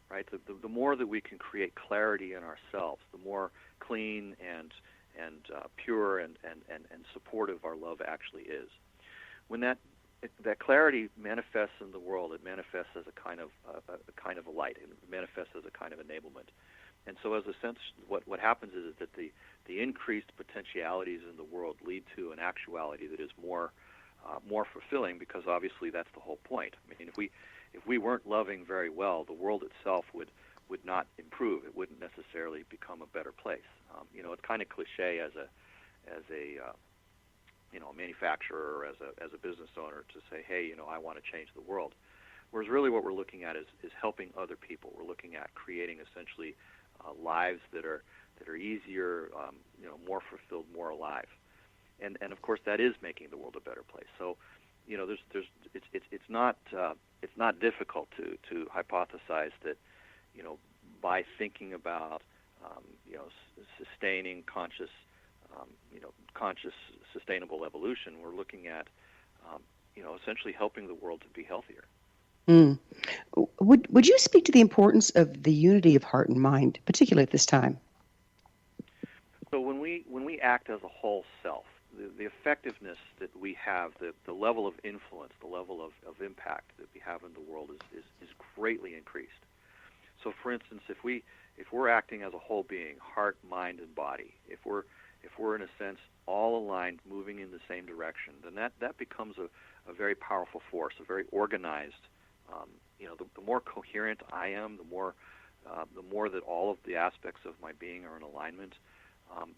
right? The more that we can create clarity in ourselves, the more clean and pure and supportive our love actually is. When that clarity manifests in the world, it manifests as a kind of a light. It manifests as a kind of enablement. And so, as a sense, what happens is that the increased potentialities in the world lead to an actuality that is more fulfilling, because obviously that's the whole point. I mean, if we weren't loving very well, the world itself would not improve. It wouldn't necessarily become a better place. It's kind of cliche as a manufacturer or as a business owner to say, hey, I want to change the world. Whereas really what we're looking at is helping other people. We're looking at creating essentially lives that are easier, more fulfilled, more alive, and of course that is making the world a better place. So, it's not difficult to hypothesize that, by thinking about sustaining conscious, conscious sustainable evolution. We're looking at, essentially helping the world to be healthier. Mm. Would you speak to the importance of the unity of heart and mind, particularly at this time? So when we act as a whole self, the effectiveness that we have, the level of influence, the level of impact that we have in the world is greatly increased. So, for instance, if we're acting as a whole being, heart, mind, and body, if we're in a sense all aligned, moving in the same direction, then that becomes a very powerful force, a very organized. The more coherent I am, the more that all of the aspects of my being are in alignment,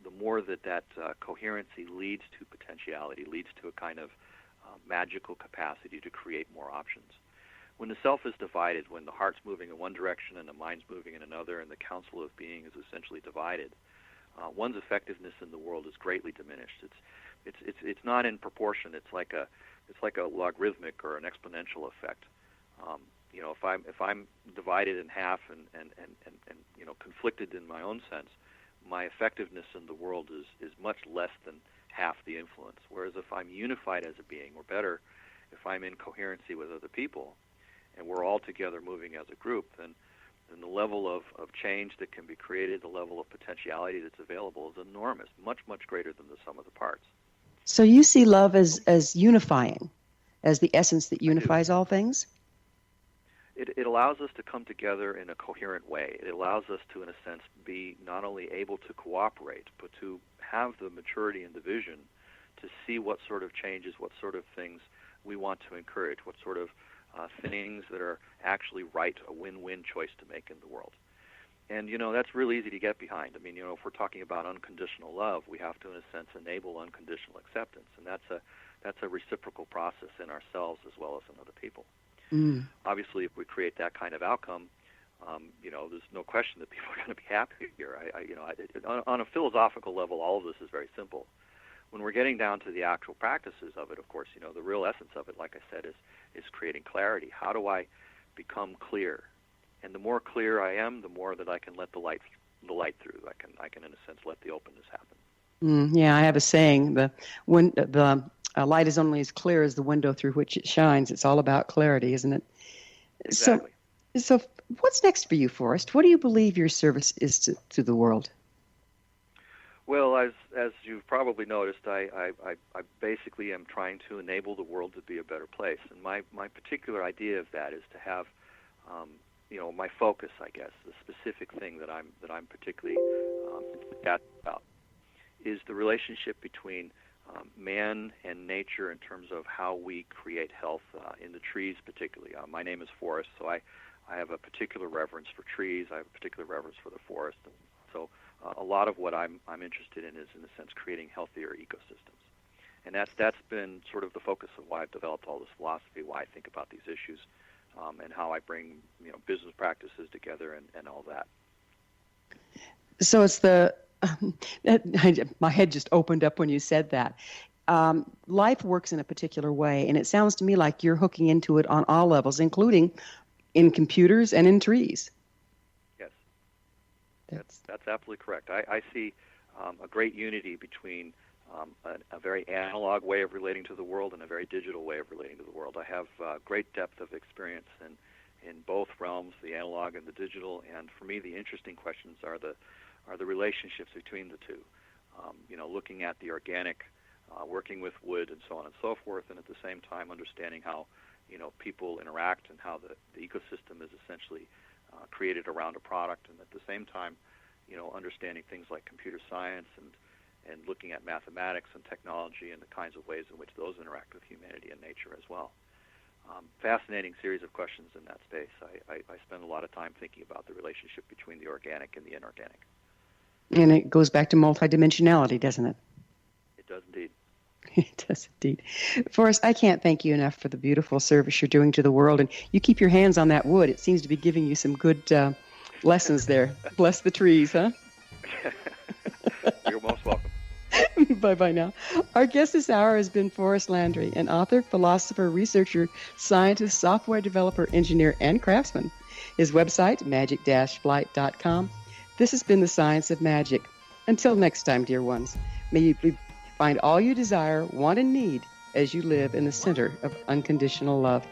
the more that coherency leads to potentiality, leads to a kind of magical capacity to create more options. When the self is divided, when the heart's moving in one direction and the mind's moving in another, and the council of being is essentially divided, one's effectiveness in the world is greatly diminished. It's not in proportion. It's like a logarithmic or an exponential effect. If I'm divided in half and conflicted in my own sense, my effectiveness in the world is much less than half the influence. Whereas if I'm unified as a being, or better, if I'm in coherency with other people, and we're all together moving as a group, then the level of change that can be created, the level of potentiality that's available is enormous, much, much greater than the sum of the parts. So you see love as unifying, as the essence that unifies all things? It allows us to come together in a coherent way. It allows us to, in a sense, be not only able to cooperate, but to have the maturity and the vision to see what sort of changes, what sort of things we want to encourage, what sort of things that are actually right, a win-win choice to make in the world. And, that's really easy to get behind. I mean, if we're talking about unconditional love, we have to, in a sense, enable unconditional acceptance. And that's a reciprocal process in ourselves as well as in other people. Mm. Obviously, if we create that kind of outcome, there's no question that people are going to be happy here. On a philosophical level, all of this is very simple. When we're getting down to the actual practices of it, of course, the real essence of it, like I said, is creating clarity. How do I become clear? And the more clear I am, the more that I can let the light through. I can in a sense let the openness happen. Yeah, I have a saying: the light is only as clear as the window through which it shines. It's all about clarity, isn't it? Exactly. So what's next for you, Forrest? What do you believe your service is to the world? Well, as you've probably noticed, I basically am trying to enable the world to be a better place. And my particular idea of that is to have, my focus, I guess, the specific thing that I'm particularly enthusiastic about, is the relationship between man and nature in terms of how we create health in the trees particularly. My name is Forrest, so I have a particular reverence for trees. I have a particular reverence for the forest. And so a lot of what I'm interested in is, in a sense, creating healthier ecosystems. And that's been sort of the focus of why I've developed all this philosophy, why I think about these issues, and how I bring business practices together and all that. So it's my head just opened up when you said that. Life works in a particular way, and it sounds to me like you're hooking into it on all levels, including in computers and in trees. Yes, that's absolutely correct. I see a great unity between a very analog way of relating to the world and a very digital way of relating to the world. I have great depth of experience in both realms, the analog and the digital, and for me the interesting questions are the relationships between the two. Looking at the organic, working with wood and so on and so forth, and at the same time understanding how people interact and how the ecosystem is essentially created around a product, and at the same time understanding things like computer science and looking at mathematics and technology and the kinds of ways in which those interact with humanity and nature as well. Fascinating series of questions in that space. I spend a lot of time thinking about the relationship between the organic and the inorganic. And it goes back to multidimensionality, doesn't it? It does indeed. It does indeed. Forrest, I can't thank you enough for the beautiful service you're doing to the world. And you keep your hands on that wood. It seems to be giving you some good lessons there. Bless the trees, huh? You're most welcome. Bye-bye now. Our guest this hour has been Forrest Landry, an author, philosopher, researcher, scientist, software developer, engineer, and craftsman. His website, magic-flight.com, This has been The Science of Magic. Until next time, dear ones, may you find all you desire, want, and need as you live in the center of unconditional love.